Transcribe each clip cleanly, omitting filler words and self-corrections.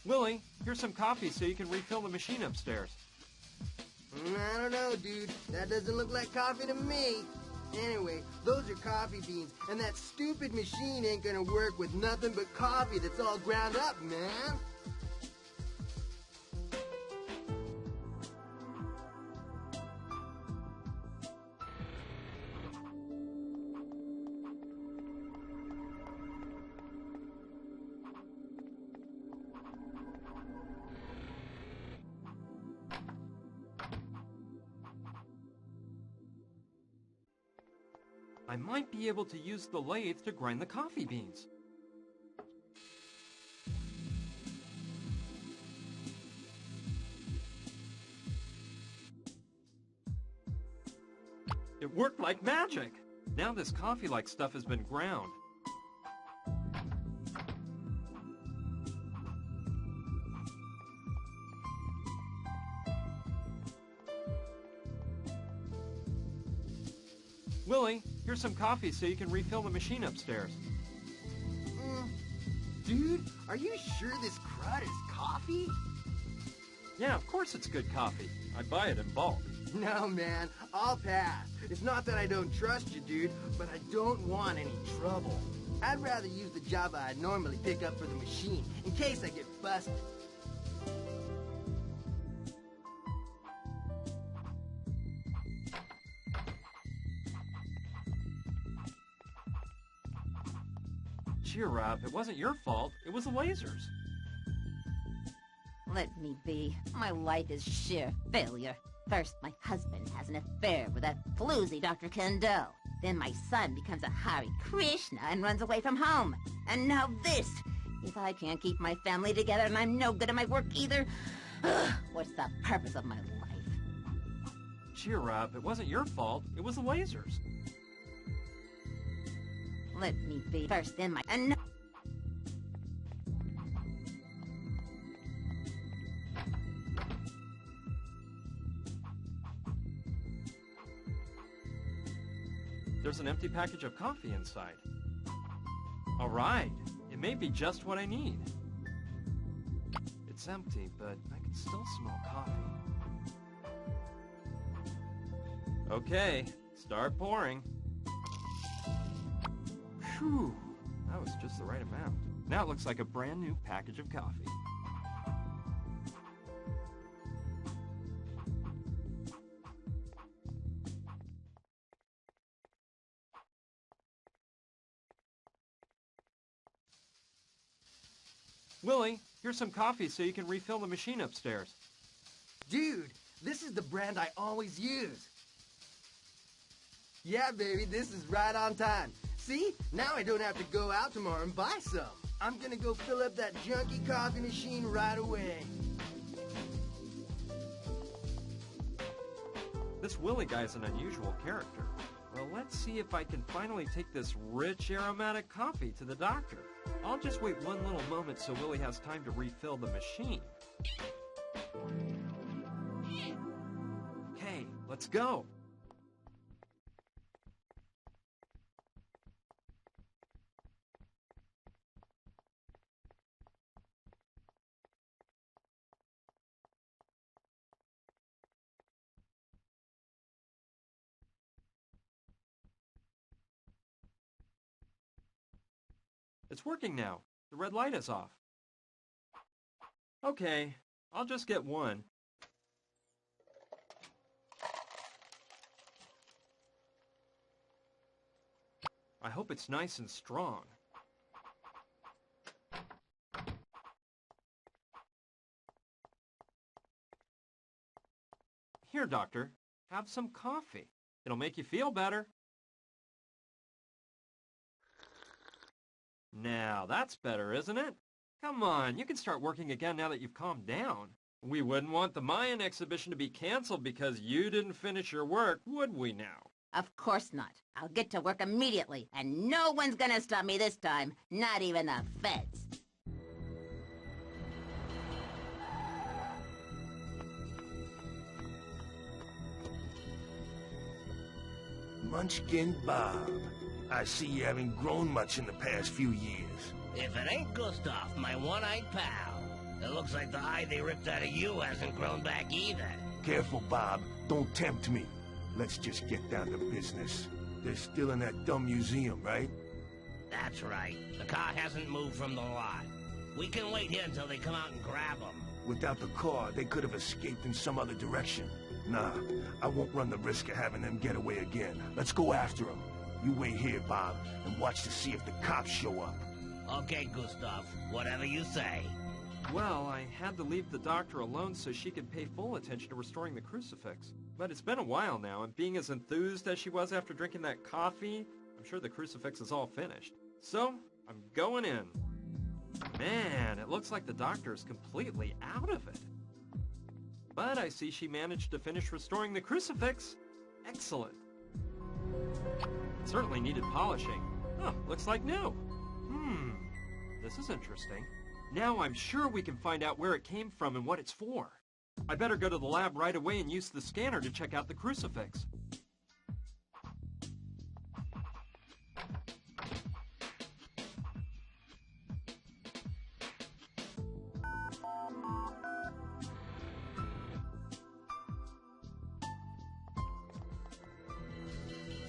Willie, here's some coffee so you can refill the machine upstairs. I don't know, dude. That doesn't look like coffee to me. Anyway, those are coffee beans, and that stupid machine ain't gonna work with nothing but coffee that's all ground up, man. I might be able to use the lathe to grind the coffee beans. It worked like magic! Now this coffee-like stuff has been ground. Willie, here's some coffee so you can refill the machine upstairs. Dude, are you sure this crud is coffee? Yeah, of course it's good coffee. I buy it in bulk. No, man, I'll pass. It's not that I don't trust you, dude, but I don't want any trouble. I'd rather use the Java I normally pick up for the machine, in case I get busted. Cheer up, it wasn't your fault. It was the lasers. Let me be. My life is sheer failure. First, my husband has an affair with that floozy Dr. Kendall. Then my son becomes a Hare Krishna and runs away from home. And now this! If I can't keep my family together and I'm no good at my work either, what's the purpose of my life? Cheer up, it wasn't your fault. It was the lasers. Let me be. First, then my... And no... There's an empty package of coffee inside. All right, it may be just what I need. It's empty, but I can still smell coffee. Okay, start pouring. Phew, that was just the right amount. Now it looks like a brand new package of coffee. Willie, here's some coffee so you can refill the machine upstairs. Dude, this is the brand I always use. Yeah, baby, this is right on time. See? Now I don't have to go out tomorrow and buy some. I'm gonna go fill up that junky coffee machine right away. This Willie guy's an unusual character. Well, let's see if I can finally take this rich aromatic coffee to the doctor. I'll just wait one little moment so Willie has time to refill the machine. Okay, let's go. It's working now. The red light is off. Okay, I'll just get one. I hope it's nice and strong. Here, doctor, have some coffee. It'll make you feel better. Now, that's better, isn't it? Come on, you can start working again now that you've calmed down. We wouldn't want the Mayan exhibition to be canceled because you didn't finish your work, would we now? Of course not. I'll get to work immediately, and no one's gonna stop me this time, not even the feds. Munchkin Bob, I see you haven't grown much in the past few years. If it ain't Gustav, my one-eyed pal. It looks like the eye they ripped out of you hasn't grown back either. Careful, Bob. Don't tempt me. Let's just get down to business. They're still in that dumb museum, right? That's right. The car hasn't moved from the lot. We can wait here until they come out and grab them. Without the car, they could have escaped in some other direction. Nah, I won't run the risk of having them get away again. Let's go after them. You wait here, Bob, and watch to see if the cops show up. Okay, Gustav. Whatever you say. Well, I had to leave the doctor alone so she could pay full attention to restoring the crucifix. But it's been a while now, and being as enthused as she was after drinking that coffee, I'm sure the crucifix is all finished. So, I'm going in. Man, it looks like the doctor is completely out of it. But I see she managed to finish restoring the crucifix. Excellent. It certainly needed polishing. Oh, looks like new. This is interesting. Now I'm sure we can find out where it came from and what it's for. I better go to the lab right away and use the scanner to check out the crucifix.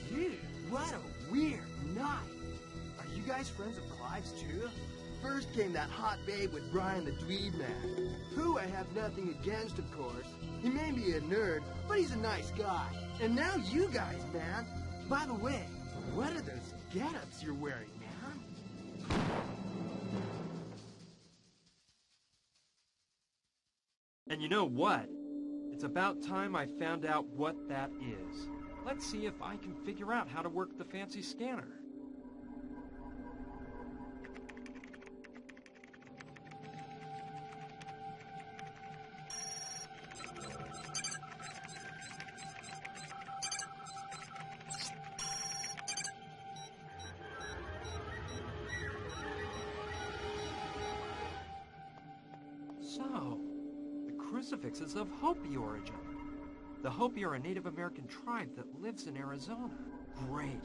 Dude, what a weird night. Are you guys friends of Clive's too? First came that hot babe with Brian the Dweeb Man, who I have nothing against, of course. He may be a nerd, but he's a nice guy. And now you guys, man. By the way, what are those get-ups you're wearing, man? And you know what? It's about time I found out what that is. Let's see if I can figure out how to work the fancy scanner. So, the crucifix is of Hopi origin. The Hopi are a Native American tribe that lives in Arizona. Great.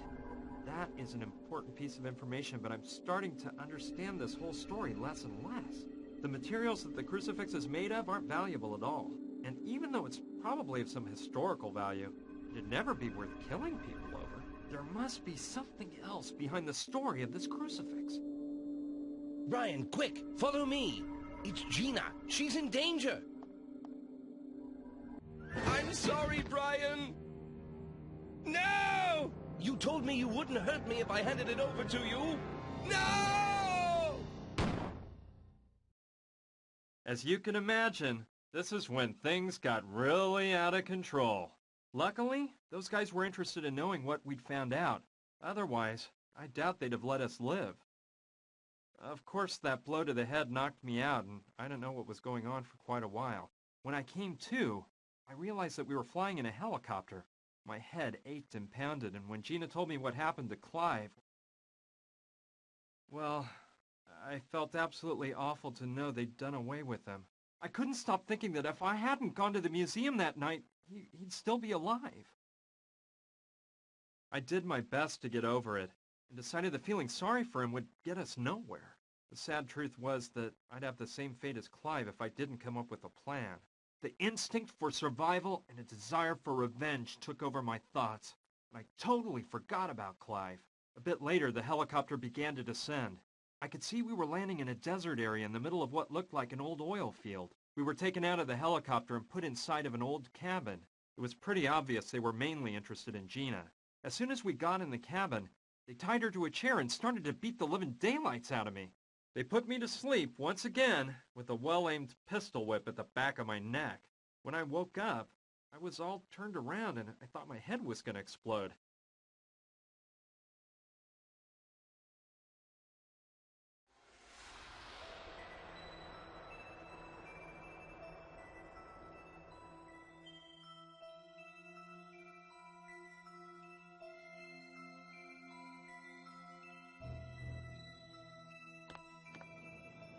That is an important piece of information, but I'm starting to understand this whole story less and less. The materials that the crucifix is made of aren't valuable at all. And even though it's probably of some historical value, it'd never be worth killing people over. There must be something else behind the story of this crucifix. Brian, quick! Follow me! It's Gina. She's in danger. I'm sorry, Brian. No! You told me you wouldn't hurt me if I handed it over to you. No! As you can imagine, this is when things got really out of control. Luckily, those guys were interested in knowing what we'd found out. Otherwise, I doubt they'd have let us live. Of course, that blow to the head knocked me out, and I didn't know what was going on for quite a while. When I came to, I realized that we were flying in a helicopter. My head ached and pounded, and when Gina told me what happened to Clive, well, I felt absolutely awful to know they'd done away with him. I couldn't stop thinking that if I hadn't gone to the museum that night, he'd still be alive. I did my best to get over it, and decided that feeling sorry for him would get us nowhere. The sad truth was that I'd have the same fate as Clive if I didn't come up with a plan. The instinct for survival and a desire for revenge took over my thoughts, and I totally forgot about Clive. A bit later, the helicopter began to descend. I could see we were landing in a desert area in the middle of what looked like an old oil field. We were taken out of the helicopter and put inside of an old cabin. It was pretty obvious they were mainly interested in Gina. As soon as we got in the cabin, they tied her to a chair and started to beat the living daylights out of me. They put me to sleep once again with a well-aimed pistol whip at the back of my neck. When I woke up, I was all turned around and I thought my head was going to explode.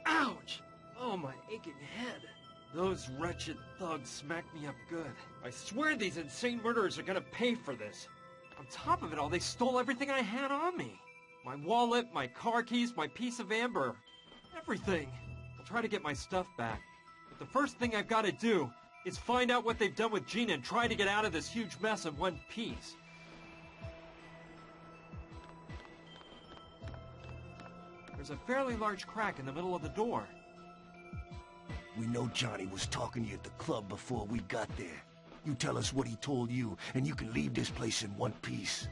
Ouch! Oh, my aching head. Those wretched thugs smacked me up good. I swear these insane murderers are gonna pay for this. On top of it all, they stole everything I had on me. My wallet, my car keys, my piece of amber. Everything. I'll try to get my stuff back. But the first thing I've got to do is find out what they've done with Gina and try to get out of this huge mess in one piece. There's a fairly large crack in the middle of the door. We know Johnny was talking to you at the club before we got there. You tell us what he told you, and you can leave this place in one piece.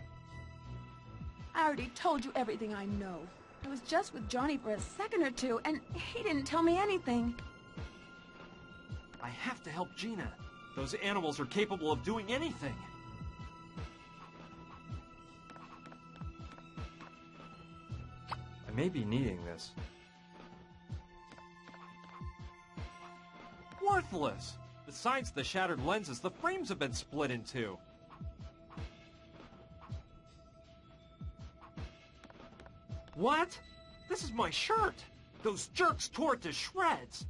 I already told you everything I know. I was just with Johnny for a second or two, and he didn't tell me anything. I have to help Gina. Those animals are capable of doing anything. I may be needing this. Worthless! Besides the shattered lenses, the frames have been split in two. What? This is my shirt! Those jerks tore it to shreds!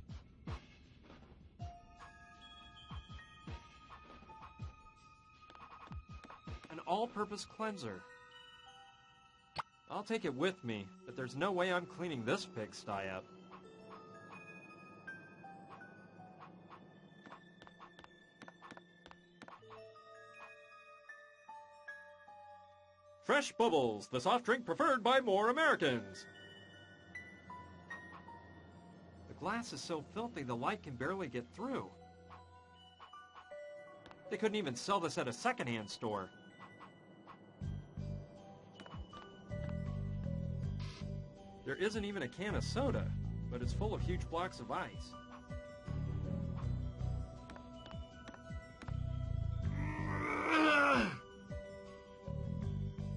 An all-purpose cleanser. I'll take it with me, but there's no way I'm cleaning this pigsty up. Fresh Bubbles, the soft drink preferred by more Americans. The glass is so filthy the light can barely get through. They couldn't even sell this at a secondhand store. There isn't even a can of soda, but it's full of huge blocks of ice.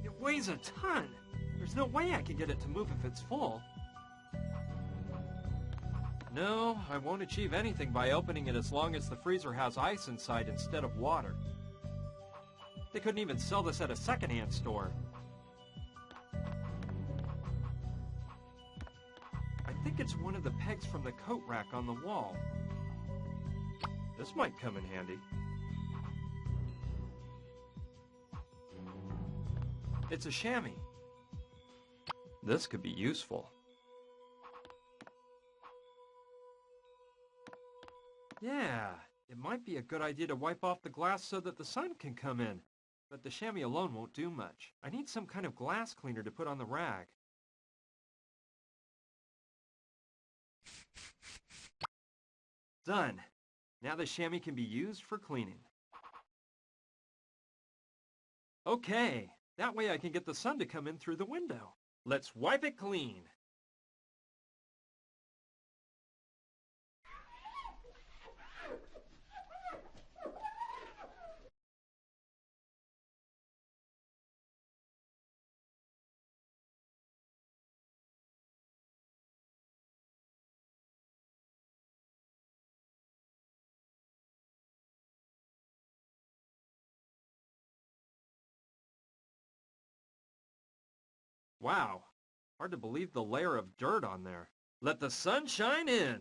It weighs a ton. There's no way I can get it to move if it's full. No, I won't achieve anything by opening it as long as the freezer has ice inside instead of water. They couldn't even sell this at a secondhand store. I think it's one of the pegs from the coat rack on the wall. This might come in handy. It's a chamois. This could be useful. Yeah, it might be a good idea to wipe off the glass so that the sun can come in. But the chamois alone won't do much. I need some kind of glass cleaner to put on the rag. Done. Now the chamois can be used for cleaning. Okay, that way I can get the sun to come in through the window. Let's wipe it clean. Wow, hard to believe the layer of dirt on there. Let the sun shine in.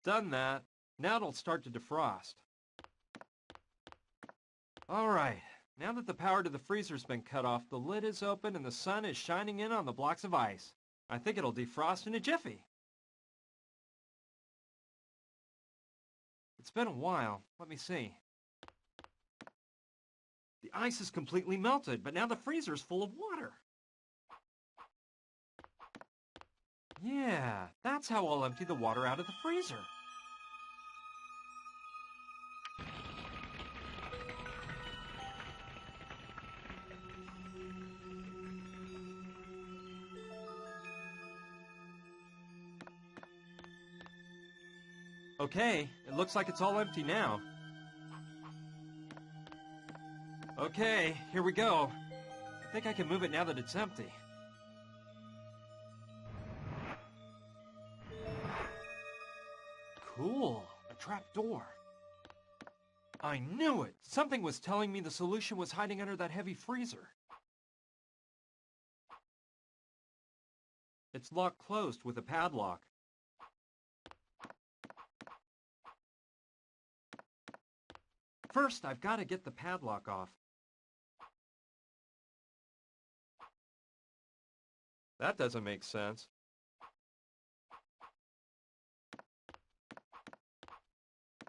Done that. Now it'll start to defrost. All right. Now that the power to the freezer's been cut off, the lid is open and the sun is shining in on the blocks of ice. I think it'll defrost in a jiffy. It's been a while. Let me see. The ice is completely melted, but now the freezer's full of water. Yeah, that's how I'll empty the water out of the freezer. Okay, it looks like it's all empty now. Okay, here we go. I think I can move it now that it's empty. Cool, a trap door. I knew it! Something was telling me the solution was hiding under that heavy freezer. It's locked closed with a padlock. first I've got to get the padlock off. That doesn't make sense.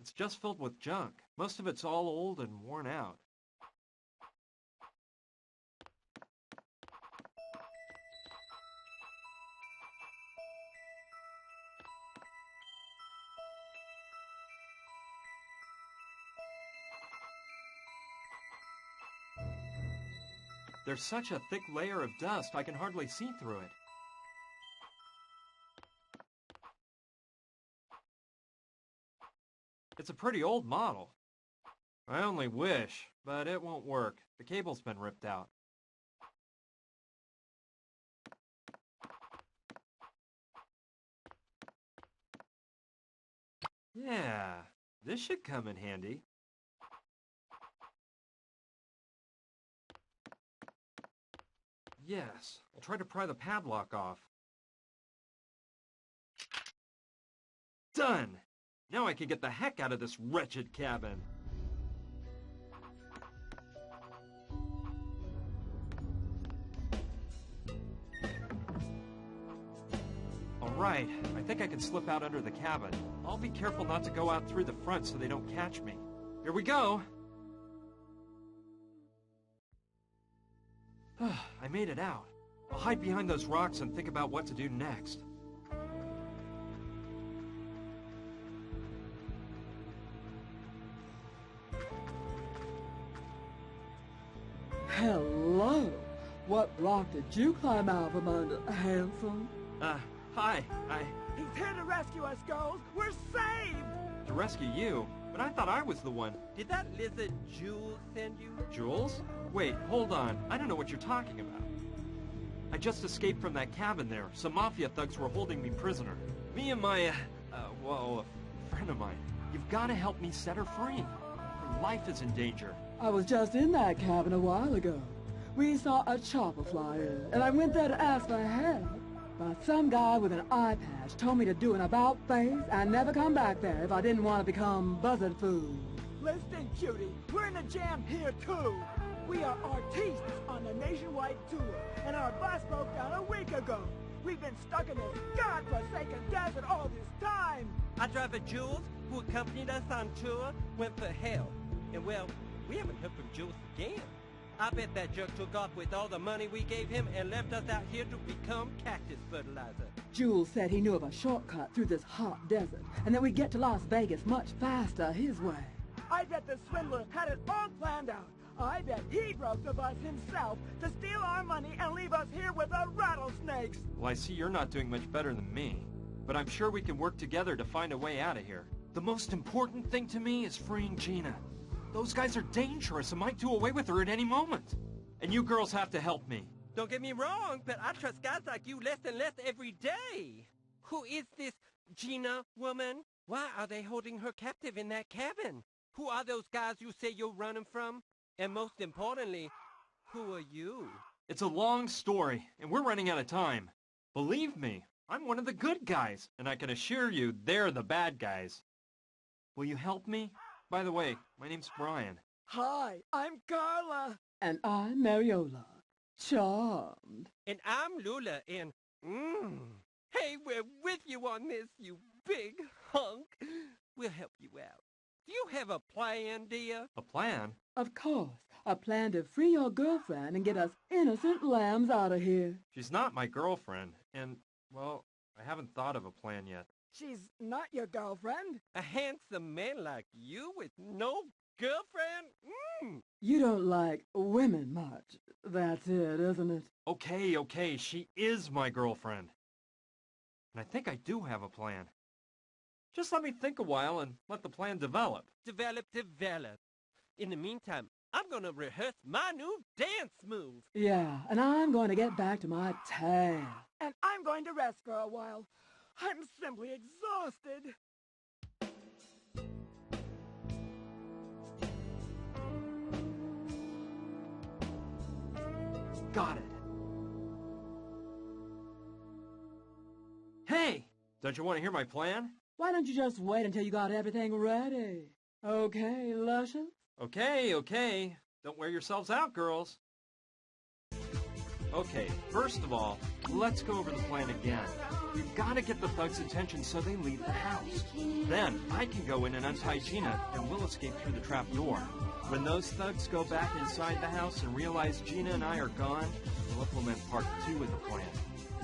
It's just filled with junk. Most of it's all old and worn out. There's such a thick layer of dust, I can hardly see through it. It's a pretty old model. I only wish, but it won't work. The cable's been ripped out. Yeah, this should come in handy. Yes, I'll try to pry the padlock off. Done! Now I can get the heck out of this wretched cabin. Alright, I think I can slip out under the cabin. I'll be careful not to go out through the front so they don't catch me. Here we go! I made it out. I'll hide behind those rocks and think about what to do next. Hello. What rock did you climb out from under, handsome? Hi. He's here to rescue us, girls. We're saved! To rescue you? But I thought I was the one. Did that lizard Jules send you? Jules? Wait, hold on. I don't know what you're talking about. I just escaped from that cabin there. Some mafia thugs were holding me prisoner. Me and my, a friend of mine. You've got to help me set her free. Her life is in danger. I was just in that cabin a while ago. We saw a chopper fly in, and I went there to ask for help. But some guy with an eye patch told me to do an about-face and never come back there if I didn't want to become buzzard food. Listen, cutie, we're in a jam here, too. We are artistes on a nationwide tour, and our bus broke down a week ago. We've been stuck in this godforsaken desert all this time. Our driver, Jules, who accompanied us on tour, went for hell. And, well, we haven't heard from Jules again. I bet that jerk took off with all the money we gave him and left us out here to become cactus fertilizer. Jules said he knew of a shortcut through this hot desert, and that we'd get to Las Vegas much faster his way. I bet the swindler had it all planned out. I bet he broke the bus himself to steal our money and leave us here with the rattlesnakes. Well, I see you're not doing much better than me. But I'm sure we can work together to find a way out of here. The most important thing to me is freeing Gina. Those guys are dangerous and might do away with her at any moment. And you girls have to help me. Don't get me wrong, but I trust guys like you less and less every day. Who is this Gina woman? Why are they holding her captive in that cabin? Who are those guys you say you're running from? And most importantly, who are you? It's a long story, and we're running out of time. Believe me, I'm one of the good guys, and I can assure you they're the bad guys. Will you help me? By the way, my name's Brian. Hi, I'm Carla. And I'm Mariola. Charmed. And I'm Lula, and hey, we're with you on this, you big hunk. We'll help you out. Do you have a plan, dear? A plan? Of course. A plan to free your girlfriend and get us innocent lambs out of here. She's not my girlfriend, and, well, I haven't thought of a plan yet. She's not your girlfriend? A handsome man like you with no girlfriend? You don't like women much. That's it, isn't it? Okay, she is my girlfriend. And I think I do have a plan. Just let me think a while and let the plan develop. Develop. In the meantime, I'm gonna rehearse my new dance move. Yeah, and I'm going to get back to my tan. And I'm going to rest for a while. I'm simply exhausted. Got it. Hey! Don't you want to hear my plan? Why don't you just wait until you got everything ready? Okay, Luscious? Okay. Don't wear yourselves out, girls. Okay, first of all, let's go over the plan again. We've got to get the thugs' attention so they leave the house. Then I can go in and untie Gina, and we'll escape through the trap door. When those thugs go back inside the house and realize Gina and I are gone, we'll implement part 2 of the plan.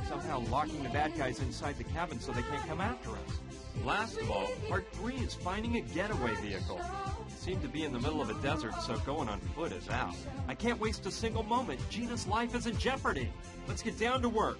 Somehow locking the bad guys inside the cabin so they can't come after us. Last of all, part 3 is finding a getaway vehicle. We seem to be in the middle of a desert, so going on foot is out. I can't waste a single moment. Gina's life is in jeopardy. Let's get down to work.